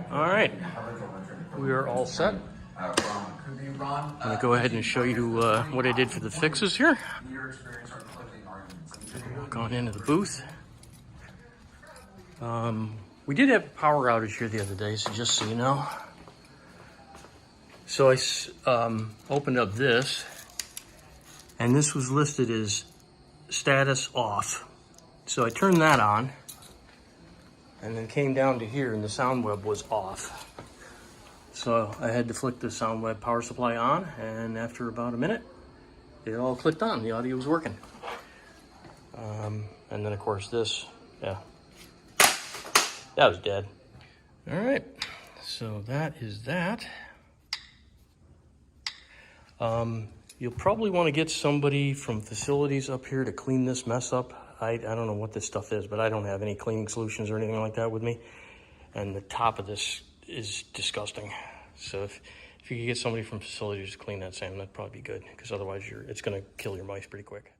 All right, we are all set. I'm gonna go ahead and show you what I did for the fixes here. Walk on into the booth. We did have a power outage here the other day, so just so you know. So I opened up this, and this was listed as status off. So I turned that on, and then came down to here, and the sound web was off. So I had to flick the sound web power supply on, and after about a minute, it all clicked on. The audio was working. And then of course this, yeah, that was dead. All right, so that is that. You'll probably want to get somebody from facilities up here to clean this mess up. I don't know what this stuff is, but I don't have any cleaning solutions or anything like that with me. And the top of this is disgusting. So if you could get somebody from facilities to clean that, Sam, that'd probably be good, because otherwise it's going to kill your mice pretty quick.